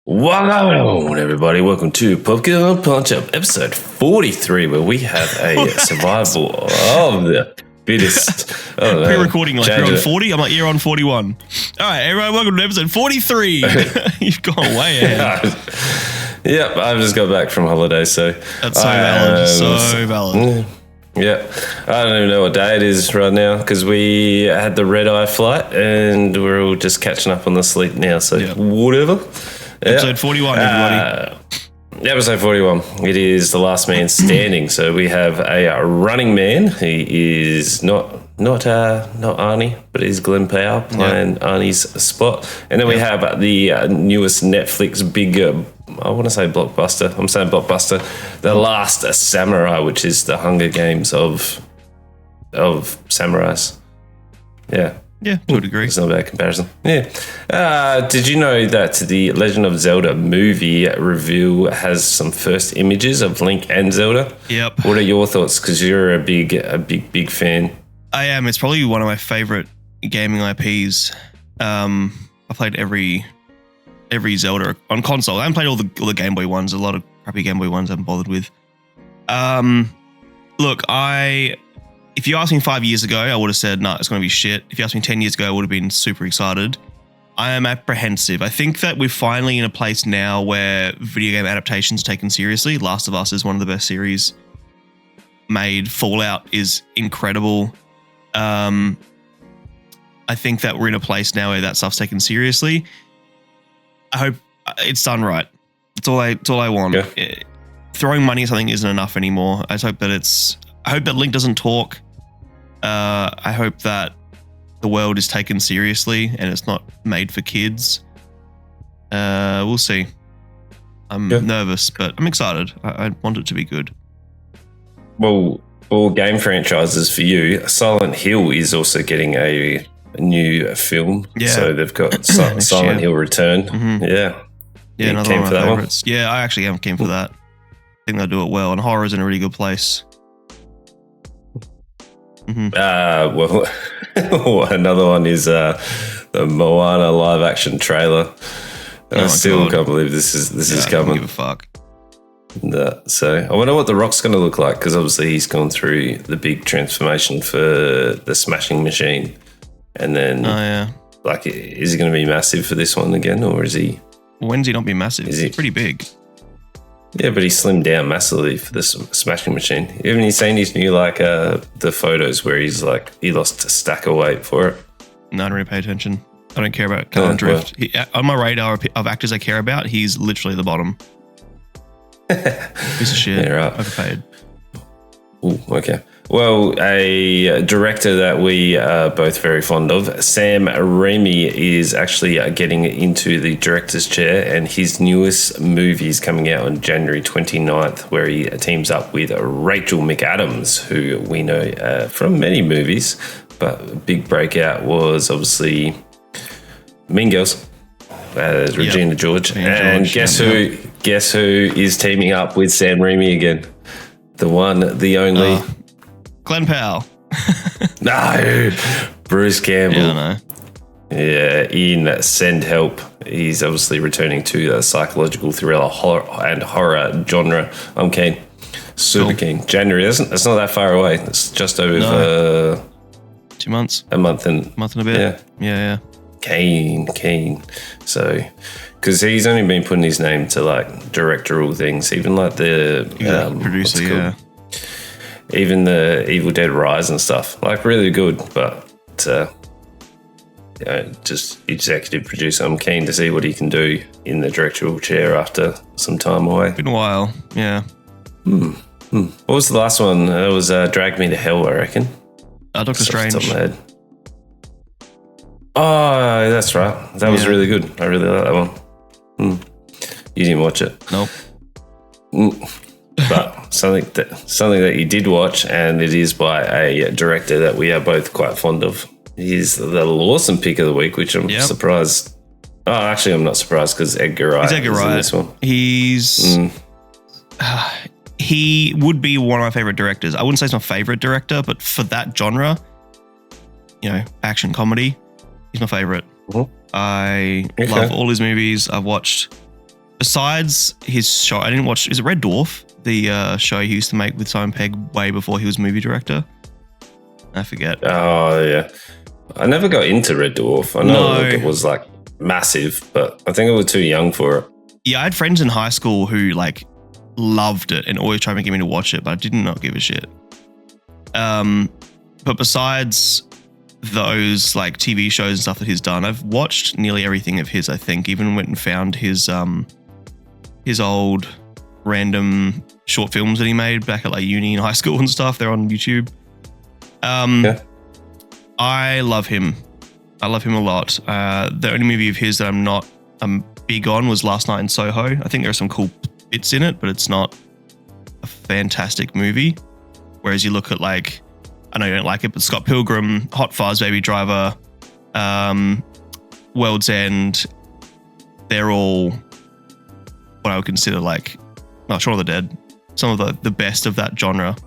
Wow, everybody, welcome to Popcorn Punchups, episode 43, where we have a survival of the fittest. Pre-recording, like you're on 40. I'm like, you're on 41. All right, everyone, welcome to episode 43. You've gone way ahead. Yep, I've just got back from holiday, so that's so valid. Yeah, I don't even know what day it is right now because we had the red-eye flight and we're all just catching up on the sleep now, so whatever. Episode 41, everybody. Episode 41. It is the last man standing. So we have a running man. He is not Arnie, but he's Glenn Powell playing Arnie's spot. And then we have the newest Netflix big, I want to say blockbuster. I'm saying blockbuster. The Last Samurai, which is the Hunger Games of samurais. Yeah, to a degree. It's not a bad comparison. Yeah. Did you know that the Legend of Zelda movie reveal has some first images of Link and Zelda? Yep. What are your thoughts? Because you're a big fan. I am. It's probably one of my favorite gaming IPs. I played every Zelda on console. I haven't played all the Game Boy ones. A lot of crappy Game Boy ones I haven't bothered with. Look, if you asked me 5 years ago, I would have said, no, it's going to be shit. If you asked me 10 years ago, I would have been super excited. I am apprehensive. I think that we're finally in a place now where video game adaptations are taken seriously. Last of Us is one of the best series made. Fallout is incredible. I think that we're in a place now where that stuff's taken seriously. I hope it's done right. It's all I want. Yeah. Throwing money at something isn't enough anymore. I hope that Link doesn't talk. I hope that the world is taken seriously and it's not made for kids. We'll see. I'm nervous, but I'm excited. I want it to be good. Well, game franchises for you. Silent Hill is also getting a new film. Yeah. So they've got Silent Hill Return. Mm-hmm. Yeah. Yeah, another one of my favorites. Yeah, I actually came for that. I think they'll do it well, and horror's in a really good place. Mm-hmm. Another one is the Moana live action trailer. I still can't believe this is coming. I don't give a fuck. So I wonder what The Rock's going to look like, because obviously he's gone through the big transformation for the Smashing Machine, and then like, is he going to be massive for this one again, or is he? When's he not be massive? He's pretty big. Yeah, but he slimmed down massively for this Smashing Machine. Haven't you seen his new, the photos where he lost a stack of weight for it? No, I don't really pay attention. I don't care about Colin Drift. On my radar of actors I care about, he's literally the bottom. Piece of shit. Yeah, right. Overpaid. Ooh, okay. Well, a director that we are both very fond of, Sam Raimi, is actually getting into the director's chair, and his newest movie is coming out on January 29th, where he teams up with Rachel McAdams, who we know from many movies, but a big breakout was obviously Mean Girls, Regina George. Guess who is teaming up with Sam Raimi again? The one, the only... Glenn Powell. No, Bruce Campbell. Yeah, I know. Yeah, in Send Help. He's obviously returning to the psychological thriller and horror genre. I'm keen. Super keen. January, it's not that far away. It's just over 2 months. A month and a bit. Yeah. Keen. So, because he's only been putting his name to directorial things, even the producer, even the Evil Dead Rise and stuff, really good, but just executive producer. I'm keen to see what he can do in the directorial chair after some time away. Been a while, yeah. What was the last one? It was Drag Me to Hell, I reckon. Doctor Strange. Off the top of my head. Oh, that's right. That was really good. I really like that one. You didn't watch it? Nope. But something that you did watch, and it is by a director that we are both quite fond of. He's the Lawson pick of the week, which I'm surprised. Oh, actually, I'm not surprised because Edgar Wright. He's Edgar Wright. This one. He would be one of my favorite directors. I wouldn't say he's my favorite director, but for that genre, action comedy, he's my favorite. I love all his movies. I've watched besides his show, I didn't watch. Is it Red Dwarf? The show he used to make with Simon Pegg way before he was movie director. I forget. Oh yeah, I never got into Red Dwarf. I know it was like massive, but I think I was too young for it. Yeah, I had friends in high school who like loved it and always tried to get me to watch it, but I did not give a shit. But besides those like TV shows and stuff that he's done, I've watched nearly everything of his. I think even went and found his old random short films that he made back at like uni and high school and stuff. They're on YouTube. I love him. I love him a lot. The only movie of his that I'm big on was Last Night in Soho. I think there are some cool bits in it, but it's not a fantastic movie. Whereas you look at like, I know you don't like it, but Scott Pilgrim, Hot Fuzz, Baby Driver, World's End, they're all what I would consider like, Shaun of the Dead, some of the best of that genre.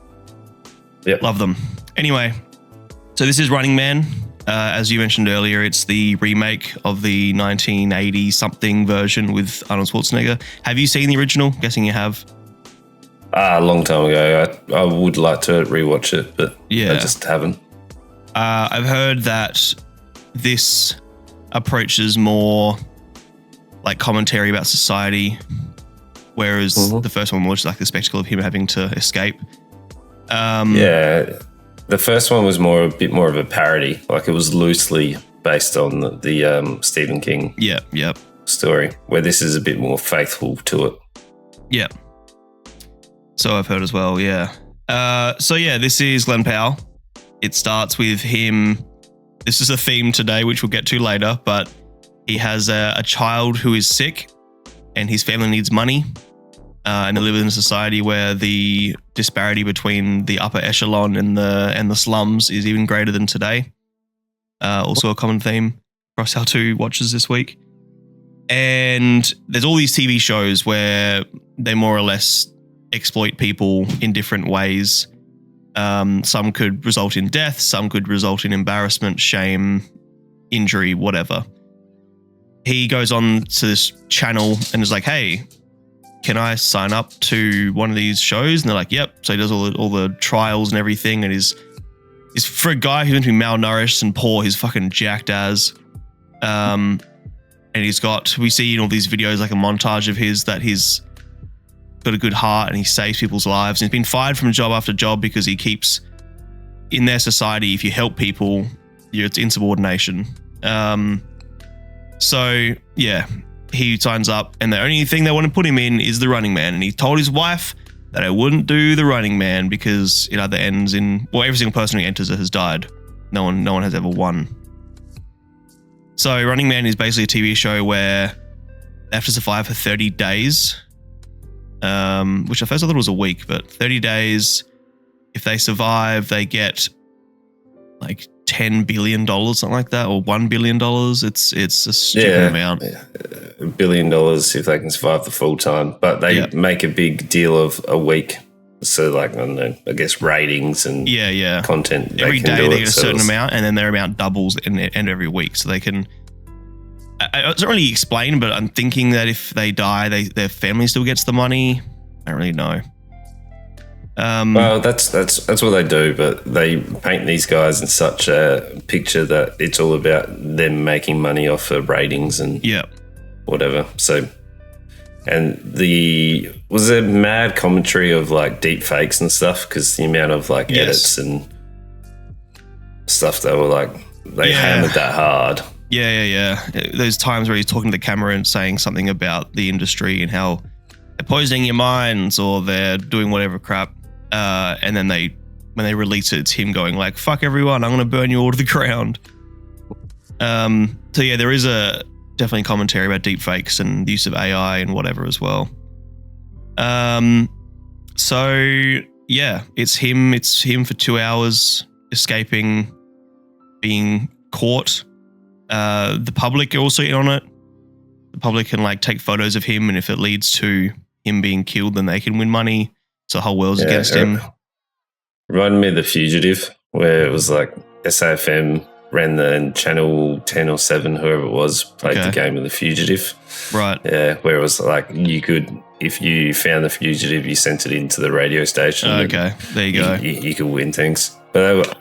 Yep. Love them. Anyway, so this is Running Man. As you mentioned earlier, it's the remake of the 1980-something version with Arnold Schwarzenegger. Have you seen the original? Guessing you have. A long time ago. I would like to rewatch it, but I just haven't. I've heard that this approaches more like commentary about society, whereas the first one was like the spectacle of him having to escape. The first one was a bit more of a parody. Like it was loosely based on the Stephen King story, where this is a bit more faithful to it. Yeah. So I've heard as well, yeah. This is Glen Powell. It starts with him. This is a theme today, which we'll get to later, but he has a child who is sick and his family needs money. And they live in a society where the disparity between the upper echelon and the slums is even greater than today. Also a common theme across our two watches this week. And there's all these TV shows where they more or less exploit people in different ways. Some could result in death, some could result in embarrassment, shame, injury, whatever. He goes on to this channel and is like, hey, can I sign up to one of these shows? And they're like, yep. So he does all the trials and everything. And he's for a guy who's going to be malnourished and poor, he's fucking jacked as. And we see in all these videos like a montage of his that he's got a good heart and he saves people's lives. And he's been fired from job after job because he keeps, in their society, if you help people, it's insubordination. He signs up and the only thing they want to put him in is the Running Man. And he told his wife that I wouldn't do the Running Man because it either ends in, every single person who enters it has died. No one has ever won. So Running Man is basically a TV show where they have to survive for 30 days, which at first I thought was a week, but 30 days. If they survive, they get like $10 billion, something like that, or $1 billion. It's a stupid amount. $1 billion if they can survive the full time, but they make a big deal of a week. So like, I don't know, I guess ratings and content. Every day they get a certain amount and then their amount doubles in every week. So they can, it's not really explained, but I'm thinking that if they die, their family still gets the money. I don't really know. Well, that's what they do, but they paint these guys in such a picture that it's all about them making money off of ratings and whatever. So, and was there mad commentary of like deep fakes and stuff because the amount of like edits and stuff they were like they hammered that hard. Yeah. Those times where he's talking to the camera and saying something about the industry and how they're poisoning your minds or they're doing whatever crap. And then when they release it, it's him going like, fuck everyone, I'm going to burn you all to the ground. There is a definitely commentary about deep fakes and the use of AI and whatever as well. It's him for 2 hours escaping, being caught. The public are also in on it. The public can like take photos of him, and if it leads to him being killed, then they can win money. So the whole world's against him. Reminded me of The Fugitive, where it was like SAFM ran the Channel 10 or 7, whoever it was, played the game of The Fugitive. Right. Yeah, where it was like you could, if you found The Fugitive, you sent it into the radio station. Okay, there you go. You could win things. But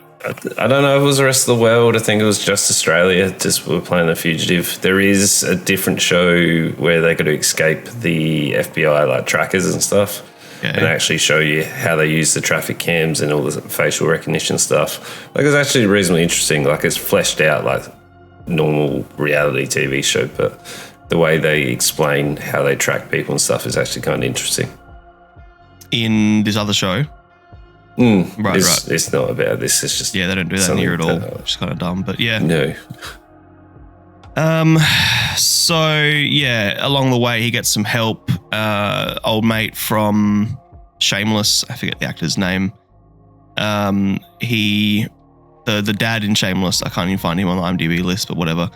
I don't know if it was the rest of the world. I think it was just Australia. Just were playing The Fugitive. There is a different show where they got to escape the FBI like trackers and stuff. And actually show you how they use the traffic cams and all the facial recognition stuff. Like, it's actually reasonably interesting. Like, it's fleshed out like normal reality TV show, but the way they explain how they track people and stuff is actually kind of interesting. In this other show? Right. It's not about this. It's just... Yeah, they don't do that here at all. Which is kind of dumb, but yeah. No. So yeah, along the way he gets some help. Old mate from Shameless, I forget the actor's name. The dad in Shameless, I can't even find him on the IMDb list, but whatever.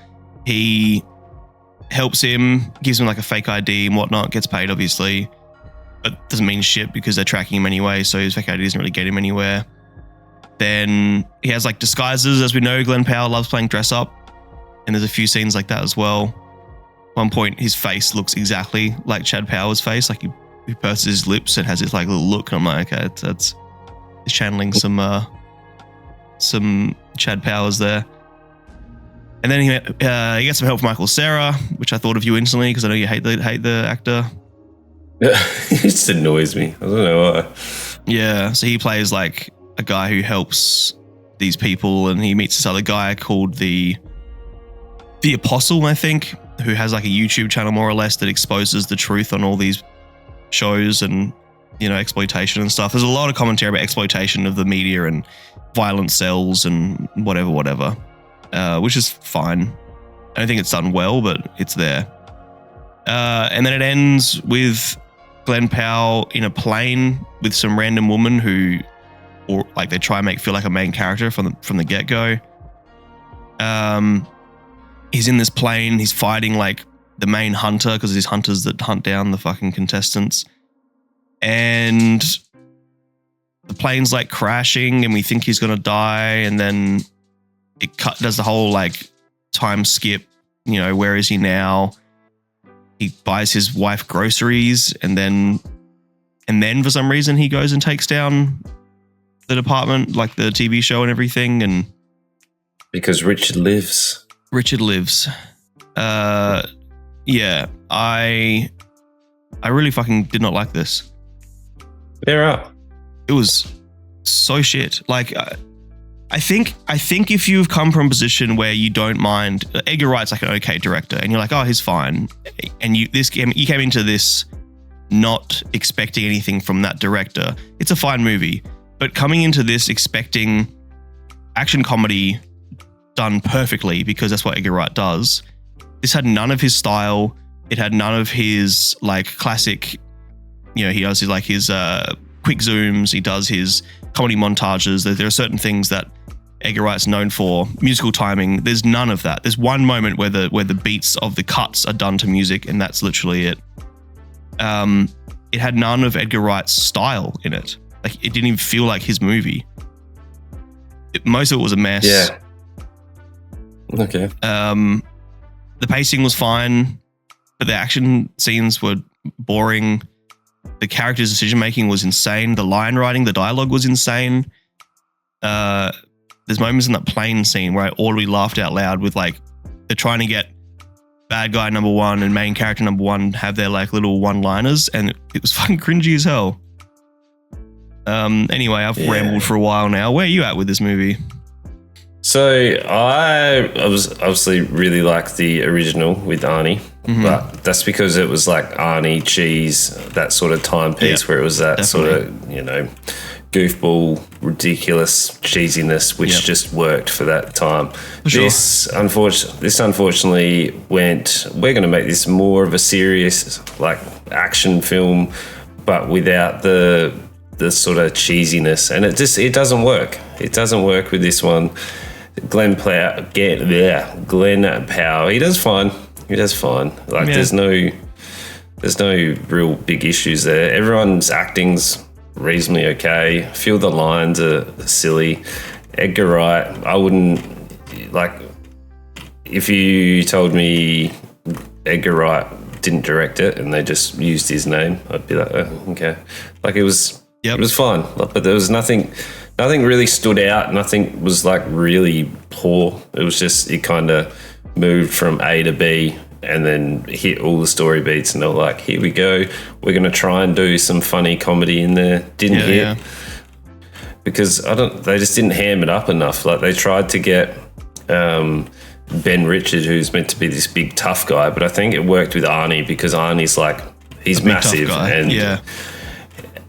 He helps him, gives him like a fake ID and whatnot, gets paid obviously, but doesn't mean shit because they're tracking him anyway, so his fake ID doesn't really get him anywhere. Then he has like disguises, as we know. Glenn Powell loves playing dress up. And there's a few scenes like that as well. One point, his face looks exactly like Chad Power's face. Like he purses his lips and has this like little look. And I'm like, okay, that's he's channeling some Chad Powers there. And then he gets some help from Michael Cera, which I thought of you instantly because I know you hate the actor. It just annoys me. I don't know why. Yeah, so he plays like a guy who helps these people, and he meets this other guy called the Apostle, I think, who has like a YouTube channel more or less that exposes the truth on all these shows and, you know, exploitation and stuff. There's a lot of commentary about exploitation of the media and violent cells and whatever, which is fine. I don't think it's done well, but it's there. And then it ends with Glenn Powell in a plane with some random woman who, or like they try and make feel like a main character from the get-go. He's in this plane. He's fighting like the main hunter because there's hunters that hunt down the fucking contestants. And the plane's like crashing and we think he's going to die. And then it does the whole like time skip, you know, where is he now? He buys his wife groceries and then for some reason he goes and takes down the department, like the TV show and everything. And because Richard lives. Yeah, I really fucking did not like this. Fair up. It was so shit. Like, I think if you've come from a position where you don't mind, Edgar Wright's like an okay director, and you're like, oh, he's fine, and you came into this not expecting anything from that director. It's a fine movie, but coming into this expecting action comedy done perfectly because that's what Edgar Wright does. This had none of his style. It had none of his like classic, you know, he does his like his quick zooms. He does his comedy montages. There are certain things that Edgar Wright's known for. Musical timing. There's none of that. There's one moment where the beats of the cuts are done to music, and that's literally it. It had none of Edgar Wright's style in it. Like, it didn't even feel like his movie. Most of it was a mess. Yeah. Okay. The pacing was fine, but the action scenes were boring. The characters' decision making was insane. The line writing, the dialogue was insane. There's moments in that plane scene where I already laughed out loud with like, they're trying to get bad guy number one and main character number one have their like little one-liners, and it was fucking cringy as hell. Anyway, I've rambled for a while now. Where are you at with this movie? So I was obviously really liked the original with Arnie, but that's because it was like Arnie, cheese, that sort of timepiece where it was that sort of, you know, goofball, ridiculous cheesiness, which just worked for that time. For sure. This unfortunately went, we're going to make this more of a serious like action film, but without the sort of cheesiness, and it doesn't work. It doesn't work with this one. Glenn Powell, he does fine. Like there's no real big issues there. Everyone's acting's reasonably okay. A few of the lines are silly. Edgar Wright, I wouldn't like, if you told me Edgar Wright didn't direct it and they just used his name, I'd be like, oh, okay. Like, it was fine, but there was nothing really stood out. Nothing was like really poor. It was just, it kind of moved from A to B and then hit all the story beats, and they're like, here we go, we're going to try and do some funny comedy in there. Didn't hit because they just didn't ham it up enough. Like, they tried to get Ben Richard, who's meant to be this big tough guy, but I think it worked with Arnie because Arnie's like, he's massive,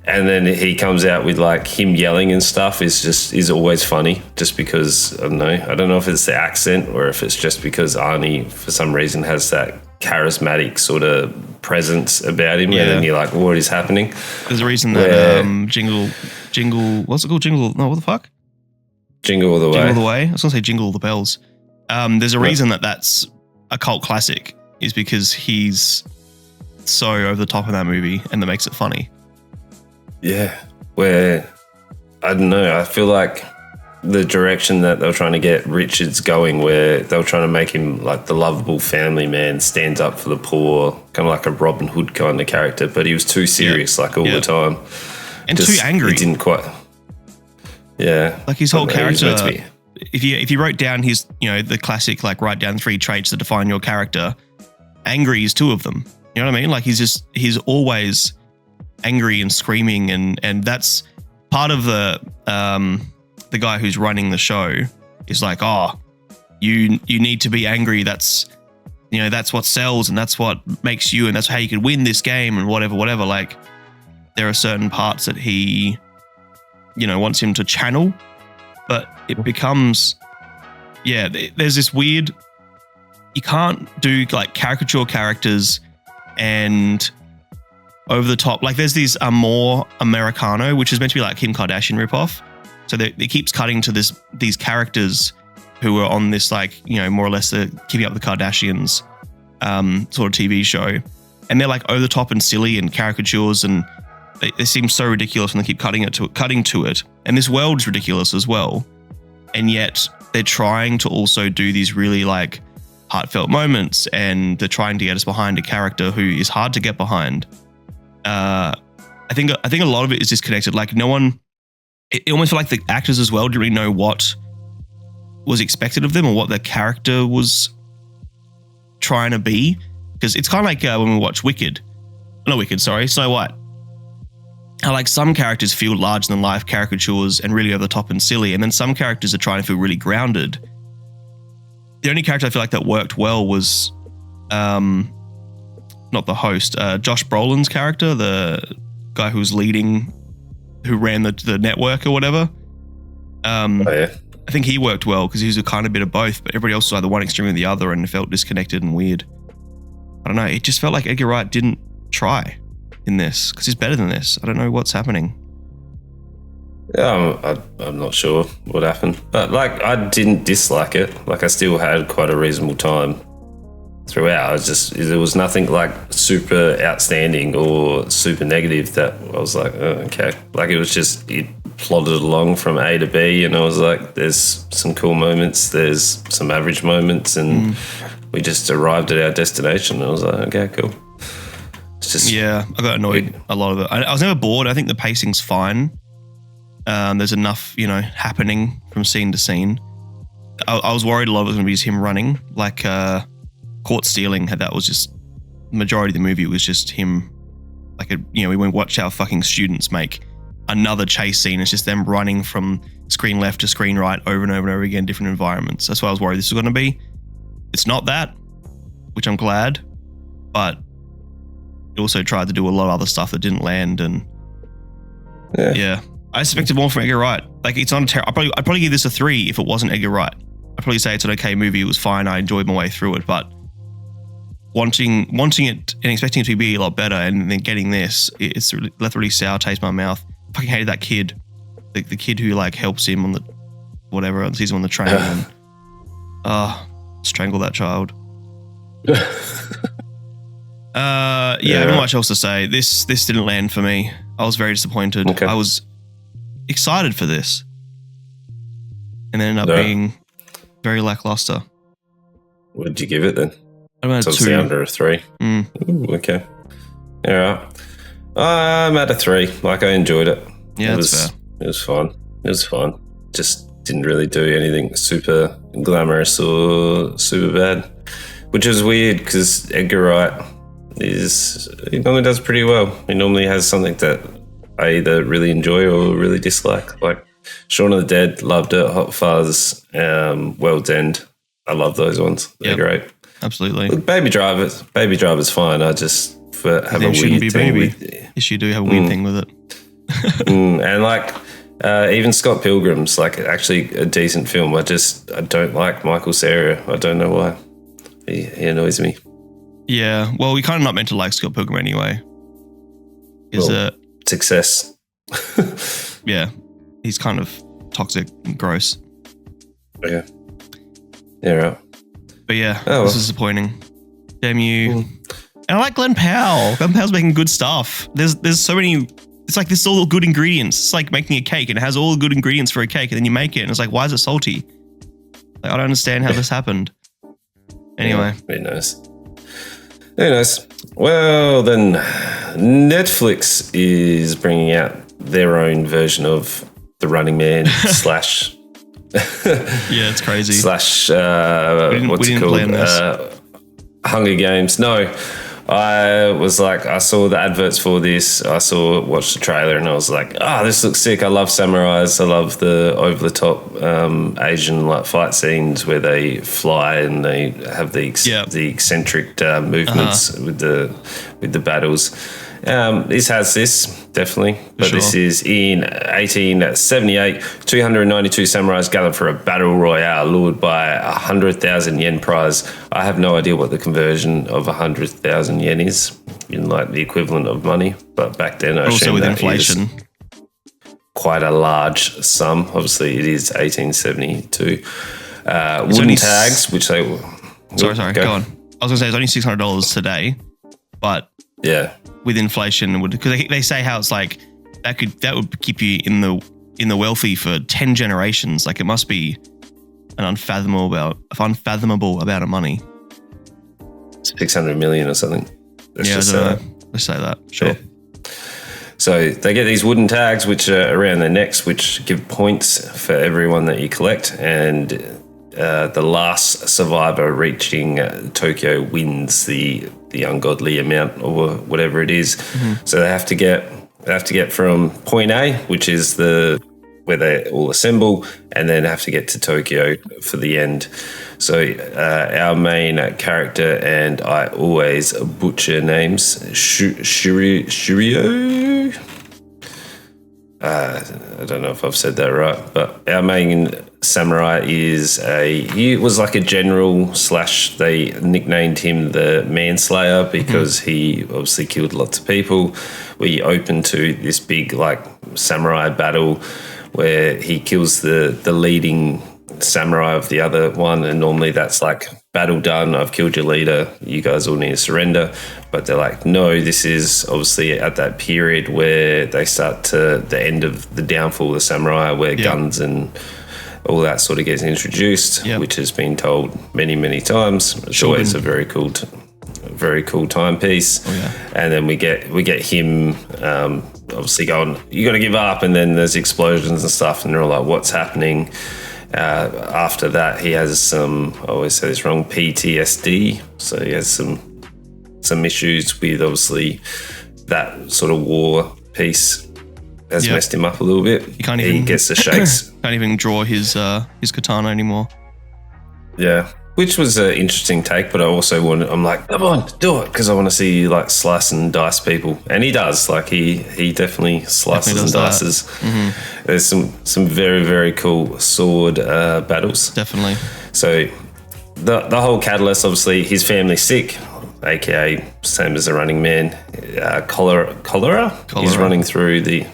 and then he comes out with like him yelling and stuff is always funny, just because I don't know if it's the accent or if it's just because Arnie for some reason has that charismatic sort of presence about him, and then you're like, what is happening? There's a reason that jingle, what's it called? What the fuck? Jingle All the Way. Jingle All the Way. I was gonna say Jingle All the Bells. There's a reason that's a cult classic, is because he's so over the top in that movie, and that makes it funny. Yeah, where, I don't know, I feel like the direction that they were trying to get Richards going, where they were trying to make him like the lovable family man, stands up for the poor, kind of like a Robin Hood kind of character, but he was too serious all the time. And just, too angry. He didn't quite... Yeah. Like his whole character, if you wrote down his, the classic, like, write down 3 traits that define your character, angry is 2 of them. You know what I mean? Like, he's always angry and screaming, and that's part of the guy who's running the show is like, you need to be angry. That's what sells, and that's what makes you, and that's how you could win this game, and whatever. Like, there are certain parts that he, wants him to channel, but it becomes, there's this weird, you can't do like caricature characters and over the top. Like, there's these more Americano, which is meant to be like Kim Kardashian ripoff. So it keeps cutting to these characters who are on this, like, more or less the Keeping Up with the Kardashians sort of TV show, and they're like over the top and silly and caricatures, and they seem so ridiculous, and they keep cutting to it. And this world's ridiculous as well, and yet they're trying to also do these really like heartfelt moments, and they're trying to get us behind a character who is hard to get behind. I think a lot of it is disconnected. Like, no one, it almost felt like the actors as well didn't really know what was expected of them or what their character was trying to be. Because it's kind of like when we watch Snow White. How like some characters feel larger than life caricatures and really over the top and silly, and then some characters are trying to feel really grounded. The only character I feel like that worked well was not the host, Josh Brolin's character, the guy who ran the network or whatever. I think he worked well because he was a kind of bit of both, but everybody else was either one extreme or the other, and it felt disconnected and weird. I don't know. It just felt like Edgar Wright didn't try in this because he's better than this. I don't know what's happening. Yeah, I'm not sure what happened, but like, I didn't dislike it. Like, I still had quite a reasonable time throughout. There was nothing like super outstanding or super negative that I was like, oh, okay. Like, it was just, it plodded along from A to B, and I was like, there's some cool moments, there's some average moments, and we just arrived at our destination. I was like, okay, cool. It's just, I got annoyed a lot of it. I was never bored. I think the pacing's fine. There's enough, happening from scene to scene. I was worried a lot of it was going to be just him running, like Caught Stealing. That was just majority of the movie was just him. Like, we went watch how fucking students make another chase scene. It's just them running from screen left to screen right over and over and over again, different environments. That's what I was worried this was going to be. It's not that, which I'm glad, but it also tried to do a lot of other stuff that didn't land. And yeah. I expected more from Edgar Wright. Like, it's not I'd probably give this a 3 if it wasn't Edgar Wright. I'd probably say it's an okay movie. It was fine. I enjoyed my way through it, but wanting it and expecting it to be a lot better, and then getting this, it's left a really sour taste in my mouth. I fucking hated that kid, the kid who like helps him on the whatever, sees him on the train, and strangle that child. Not much else to say. This didn't land for me. I was very disappointed. Okay. I was excited for this, and then ended up being Very lackluster. What did you give it then? I'm at It's obviously 2. under a 3. Mm. Ooh, okay. All right. I'm at a 3. Like, I enjoyed it. Yeah, it that's was, fair. It was fun. It was fun. Just didn't really do anything super glamorous or super bad, which is weird because Edgar Wright he normally does pretty well. He normally has something that I either really enjoy or really dislike. Like Shaun of the Dead, loved it. Hot Fuzz, World's End. I love those ones. They're great. Absolutely. Look, Baby Driver's fine. I just have a weird thing with yes, you do have a weird thing with it. and like even Scott Pilgrim's like actually a decent film. I don't like Michael Cera. I don't know why. He annoys me. Yeah. Well, we kind of not meant to like Scott Pilgrim anyway. Success. Yeah. He's kind of toxic and gross. Yeah. Yeah, right. But yeah, this is disappointing. Damn you. And I like Glenn Powell. Glenn Powell's making good stuff. There's so many. It's like this is all good ingredients. It's like making a cake and it has all the good ingredients for a cake, and then you make it and it's like, why is it salty? Like, I don't understand how this happened. Anyway. Yeah, who knows? Who knows? Well, then Netflix is bringing out their own version of The Running Man slash... Yeah, it's crazy. Slash, what's it called? Hunger Games. No. I was like, I saw the adverts for this. Watched the trailer, and I was like, this looks sick. I love samurais. I love the over-the-top Asian like fight scenes where they fly and they have the eccentric movements with the battles. This has this, definitely. But this is in 1878. 292 samurais gathered for a battle royale lured by 100,000 yen prize. I have no idea what the conversion of 100,000 yen is in like the equivalent of money. But back then, I also with inflation, quite a large sum. Obviously, it is 1872. Wooden tags, which they... Sorry, go on. I was going to say it's only $600 today, but... Yeah. With inflation, because they say how it's like that would keep you in the wealthy for 10 generations. Like it must be an unfathomable amount of money. 600 million or something. Let's say that. Sure. Yeah. So they get these wooden tags which are around their necks, which give points for everyone that you collect, and the last survivor reaching Tokyo wins the ungodly amount or whatever it is. Mm-hmm. So they have to get from point A, which is where they all assemble, and then have to get to Tokyo for the end. So our main character, and I always butcher names, Shiryo. I don't know if I've said that right, but our main samurai he was like a general / they nicknamed him the Manslayer because he obviously killed lots of people. We open to this big like samurai battle where he kills the leading samurai of the other one, and normally that's like, battle done, I've killed your leader, you guys all need to surrender. But they're like, no, this is obviously at that period where they start to the end of the downfall of the samurai, where guns and all that sort of gets introduced, which has been told many, many times. It's always a very cool timepiece. And then we get him obviously going, you got to give up, and then there's explosions and stuff, and they're all like, what's happening? After that, he has some, I always say this wrong, PTSD. So he has some issues with, obviously, that sort of war piece has messed him up a little bit. He gets the shakes. Can't even draw his katana anymore. Yeah, which was an interesting take, but I'm like, come on, do it, because I want to see you like slice and dice people, and he does. Like he definitely slices and dices. Mm-hmm. There's some very, very cool sword battles. Definitely. So the whole catalyst, obviously, his family's sick, aka same as the Running Man. Cholera. He's running through the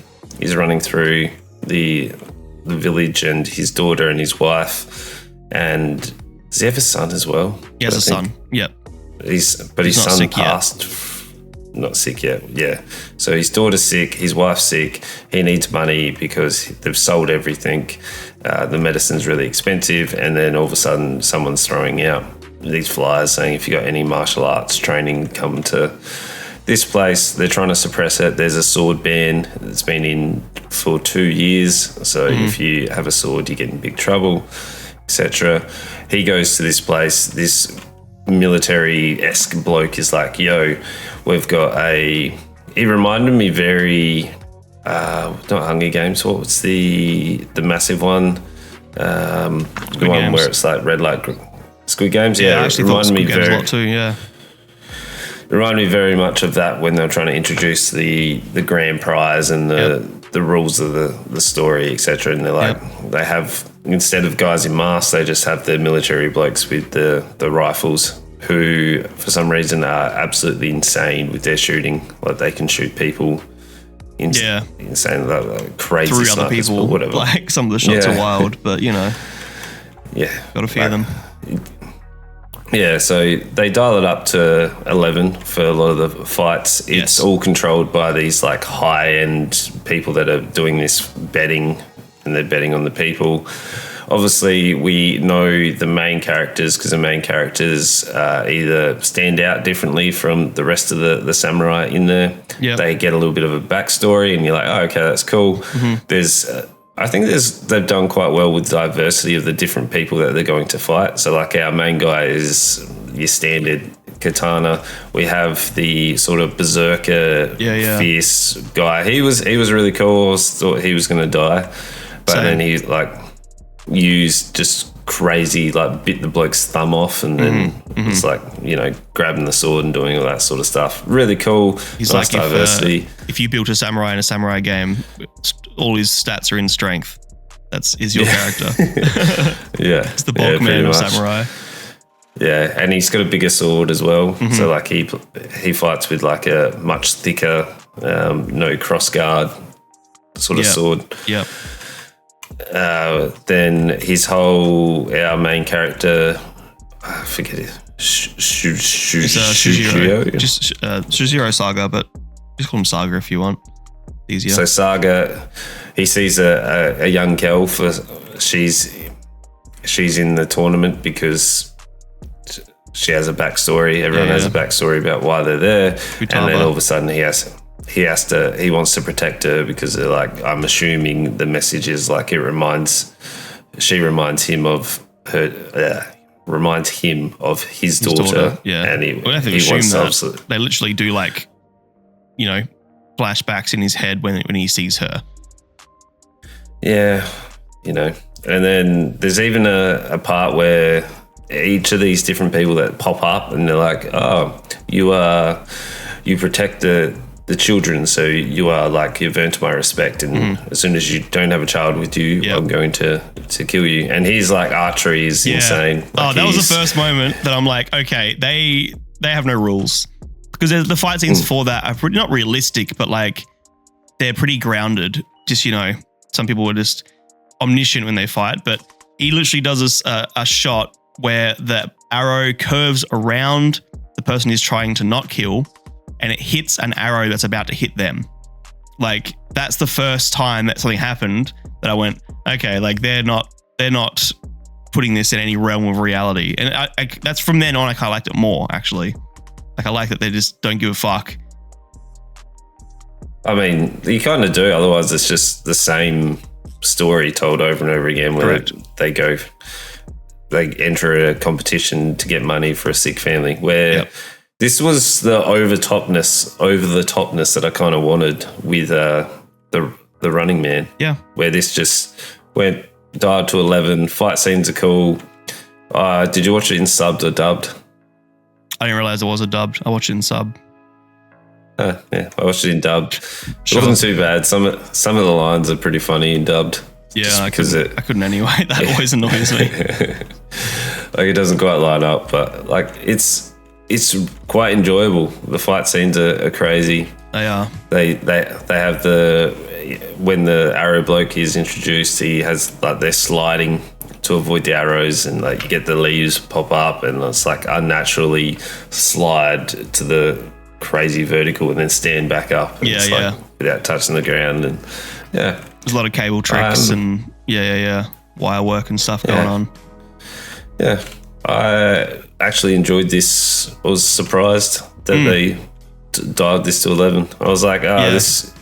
village, and his daughter and his wife, and does he have a son as well? He has a son. Yep. His son passed. not sick yet. Yeah. So his daughter's sick, his wife's sick. He needs money because they've sold everything. The medicine's really expensive, and then all of a sudden, someone's throwing out these flyers saying, if you got any martial arts training, come to this place. They're trying to suppress it. There's a sword ban that's been in for 2 years. So if you have a sword, you get in big trouble, etc. He goes to this place. This military-esque bloke is like, yo, we've got he reminded me very, not Hunger Games, what was the massive one? The one where it's like red light, Squid Games? Yeah, I actually thought Squid Games a lot too, yeah. It reminded me very much of that when they were trying to introduce the grand prize and the rules of the story, etc. And they're like, they have, instead of guys in masks, they just have the military blokes with the rifles who, for some reason, are absolutely insane with their shooting. Like, they can shoot people insane, like crazy through snipers, other people. Whatever. Like, some of the shots are wild, but, you know. Yeah. Got a few of them. Yeah, so they dial it up to 11 for a lot of the fights. It's all controlled by these like high-end people that are doing this betting, and they're betting on the people. Obviously, we know the main characters because the main characters either stand out differently from the rest of the samurai in there. Yep. They get a little bit of a backstory, and you're like, oh, okay, that's cool. There's... I think they've done quite well with diversity of the different people that they're going to fight. So like our main guy is your standard katana. We have the sort of berserker, fierce guy. He was really cool. I thought he was going to die, but then he like used just crazy, like bit the bloke's thumb off, and then it's like, you know, grabbing the sword and doing all that sort of stuff. Really cool. He's nice, like diversity. If you built a samurai in a samurai game, all his stats are in strength. Is your character. It's the bulk man of samurai. Yeah, and he's got a bigger sword as well. So like he fights with like a much thicker, no cross guard sort of sword. Yep. Then our main character, I forget it. Shujiro. Just Shujiro Saga, but just call him Saga if you want. Easier. So Saga, he sees a young girl she's in the tournament because she has a backstory. Everyone has a backstory about why they're there, and then all of a sudden he wants to protect her because they're like, I'm assuming the message is like she reminds him of her. Reminds him of his daughter. Yeah, and he wants that. They literally do like, you know, flashbacks in his head when he sees her. Yeah, you know, and then there's even a part where each of these different people that pop up and they're like, oh, you protect the children, so you are like, you've earned my respect, and as soon as you don't have a child with you, I'm going to kill you. And he's like, archery is insane. Like, that was the first moment that I'm like, okay, they have no rules, because the fight scenes for that are pretty, not realistic, but like they're pretty grounded. Just, you know, some people are just omniscient when they fight, but he literally does a shot where the arrow curves around the person he's trying to not kill, and it hits an arrow that's about to hit them. Like, that's the first time that something happened that I went, okay, like they're not putting this in any realm of reality. And I that's from then on, I kind of liked it more, actually. Like, I like that they just don't give a fuck. I mean, you kind of do. Otherwise, it's just the same story told over and over again where they enter a competition to get money for a sick family, where this was the over the topness that I kind of wanted with the Running Man. Yeah. Where this just went dialed to 11. Fight scenes are cool. Did you watch it in subbed or dubbed? I didn't realize it was a dubbed. I watched it in sub. Yeah, I watched it in dubbed. It wasn't too bad. Some of the lines are pretty funny in dubbed. Yeah, I couldn't anyway. That always annoys me. Like, it doesn't quite line up, but like it's quite enjoyable. The fight scenes are crazy. They are. They have when the arrow bloke is introduced, he has like, they're sliding to avoid the arrows, and like you get the leaves pop up, and it's like unnaturally slide to the crazy vertical and then stand back up. And it's like without touching the ground. And yeah. There's a lot of cable tricks and wire work and stuff going on. Yeah. I actually enjoyed this. I was surprised that they dialed this to 11. I was like, this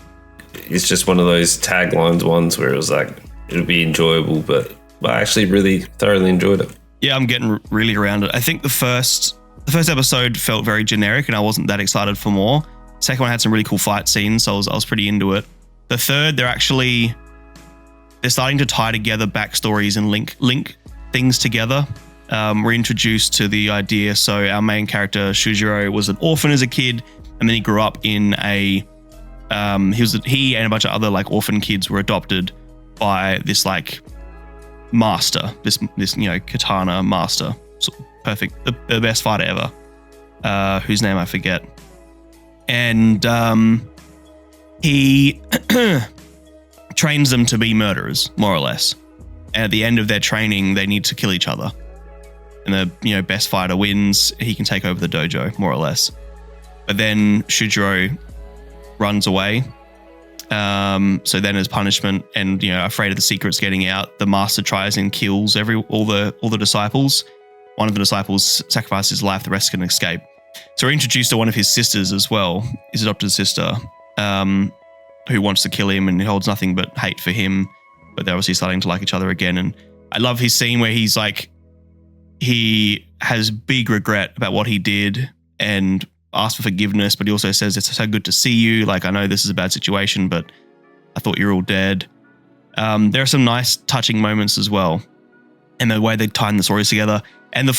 is just one of those taglines ones where it was like, it'll be enjoyable, but I actually really thoroughly enjoyed it. Yeah, I'm getting really around it. I think the first episode felt very generic and I wasn't that excited for more. Second one had some really cool fight scenes, so I was pretty into it. The third, they're starting to tie together backstories and link things together. We're introduced to the idea. So our main character, Shujiro, was an orphan as a kid, and then he grew up in he and a bunch of other like orphan kids were adopted by this like master, this katana master. So perfect, the best fighter ever, whose name I forget. And he trains them to be murderers, more or less. And at the end of their training, they need to kill each other. And the best fighter wins. He can take over the dojo, more or less. But then Shujiro runs away. So then, as punishment, and afraid of the secrets getting out, the master tries and kills all the disciples. One of the disciples sacrifices his life; the rest can escape. So we're introduced to one of his sisters as well, his adopted sister, who wants to kill him and holds nothing but hate for him. But they're obviously starting to like each other again. And I love his scene where he's like, he has big regret about what he did and asks for forgiveness, but he also says, it's so good to see you. Like, I know this is a bad situation, but I thought you were all dead. There are some nice touching moments as well. And the way they tie the stories together. And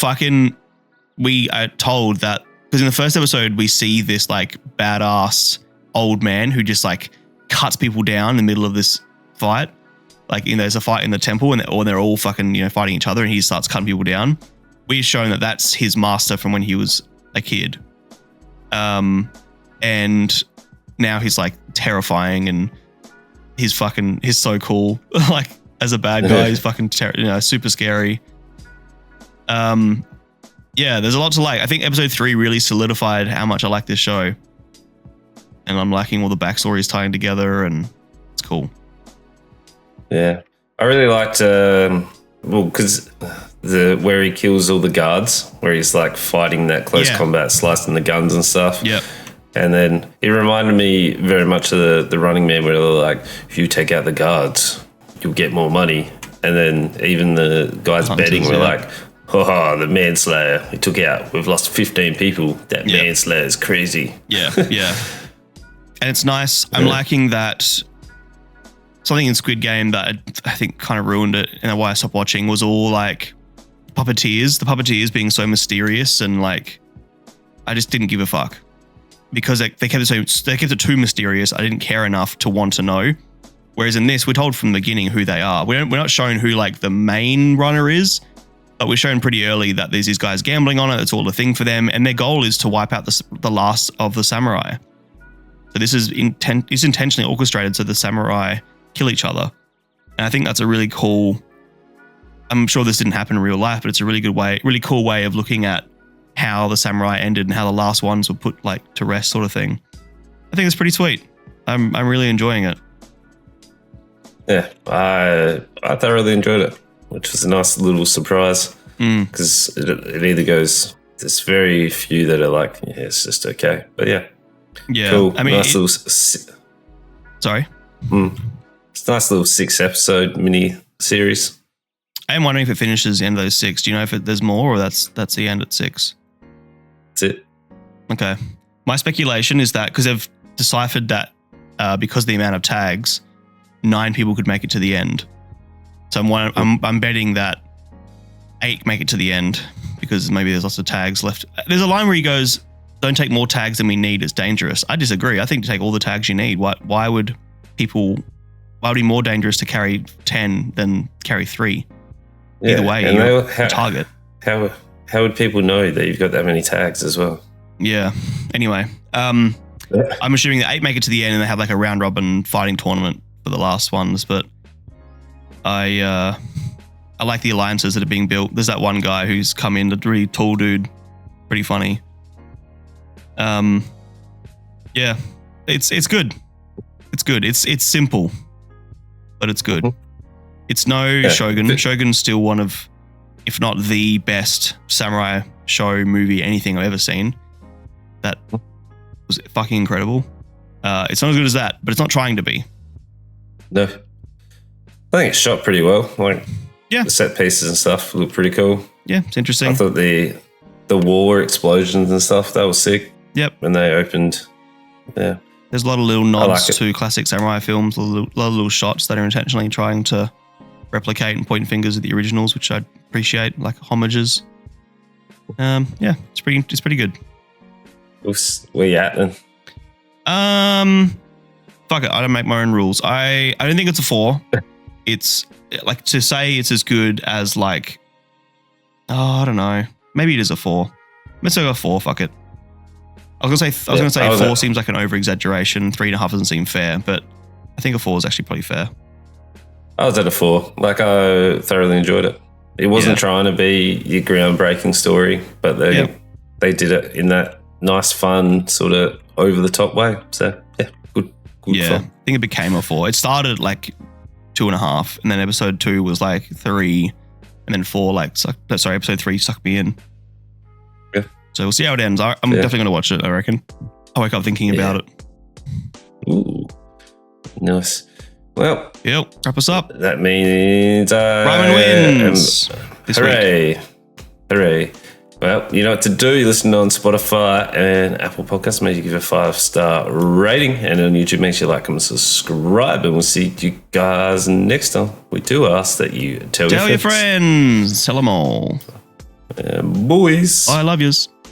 we are told that, because in the first episode, we see this like badass old man who just like cuts people down in the middle of this fight. Like, there's a fight in the temple and they're all fucking, fighting each other and he starts cutting people down. We've shown that that's his master from when he was a kid. And now he's like terrifying and he's so cool. Like, as a bad guy, he's fucking super scary. There's a lot to like. I think episode 3 really solidified how much I like this show. And I'm liking all the backstories tying together and it's cool. Yeah. I really liked, because where he kills all the guards, where he's like fighting that close combat, slicing the guns and stuff. Yep. And then it reminded me very much of the Running Man, where they're like, if you take out the guards, you'll get more money. And then even the guys betting were like, the manslayer he took out, we've lost 15 people. That manslayer is crazy. Yeah. And it's nice. I'm liking that. Something in Squid Game that I think kind of ruined it and why I stopped watching was all like puppeteers. The puppeteers being so mysterious and like, I just didn't give a fuck because they kept it too mysterious. I didn't care enough to want to know. Whereas in this, we're told from the beginning who they are. We're not shown who like the main runner is, but we're shown pretty early that there's these guys gambling on it. It's all a thing for them, and their goal is to wipe out the last of the samurai. So this is intentionally orchestrated so the samurai kill each other. And I think that's a really cool, I'm sure this didn't happen in real life, but it's a really cool way of looking at how the samurai ended and how the last ones were put like to rest, sort of thing. I think it's pretty sweet. I'm really enjoying it. Yeah, I thoroughly enjoyed it, which was a nice little surprise because it either goes, there's very few that are like, it's just okay. But yeah, cool. I mean, nice little. Sorry. It's a nice little 6-episode mini series. I am wondering if it finishes the end of those 6. Do you know if there's more or that's the end at 6? That's it. Okay. My speculation is that because they've deciphered that because of the amount of tags, 9 people could make it to the end. So I'm betting that 8 make it to the end because maybe there's lots of tags left. There's a line where he goes, don't take more tags than we need, it's dangerous. I disagree. I think to take all the tags you need. Why would it be more dangerous to carry 10 than carry 3? Either way, you're a target. How would people know that you've got that many tags as well? Yeah. Anyway, I'm assuming that 8 make it to the end and they have like a round robin fighting tournament for the last ones. But I like the alliances that are being built. There's that one guy who's come in, a really tall dude, pretty funny. Yeah, it's good. It's good. It's simple, but it's good. It's no Shogun. Shogun's still one of, if not the best samurai show, movie, anything I've ever seen. That was fucking incredible. It's not as good as that, but it's not trying to be. No. I think it's shot pretty well. Like, the set pieces and stuff look pretty cool. Yeah, it's interesting. I thought the war explosions and stuff, that was sick. Yep. When they opened, There's a lot of little nods to classic samurai films, a lot of little shots that are intentionally trying to replicate and point fingers at the originals, which I appreciate, like homages. It's pretty good. Where you at then? Fuck it, I don't make my own rules. I don't think it's a 4. It's like, to say it's as good as like, I don't know. Maybe it is a 4. Let's go a 4. Fuck it. I was gonna say 4 seems like an over exaggeration. 3.5 doesn't seem fair, but I think a 4 is actually pretty fair. I was at a 4. Like, I thoroughly enjoyed it. It wasn't trying to be your groundbreaking story, but they did it in that nice, fun, sort of over the top way. So good fun. I think it became a 4. It started like 2.5, and then episode 2 was like 3, and then 4 episode 3 sucked me in. Yeah. So we'll see how it ends. I'm definitely gonna watch it, I reckon. I'll wake up thinking about it. Ooh. Nice. Well, wrap us up. That means Reimann wins. Hooray. Hooray. Well, you know what to do. You listen on Spotify and Apple Podcasts. Make sure you give a 5-star rating. And on YouTube, make sure you like and subscribe. And we'll see you guys next time. We do ask that you tell your friends. Tell them all. Boys. I love yous.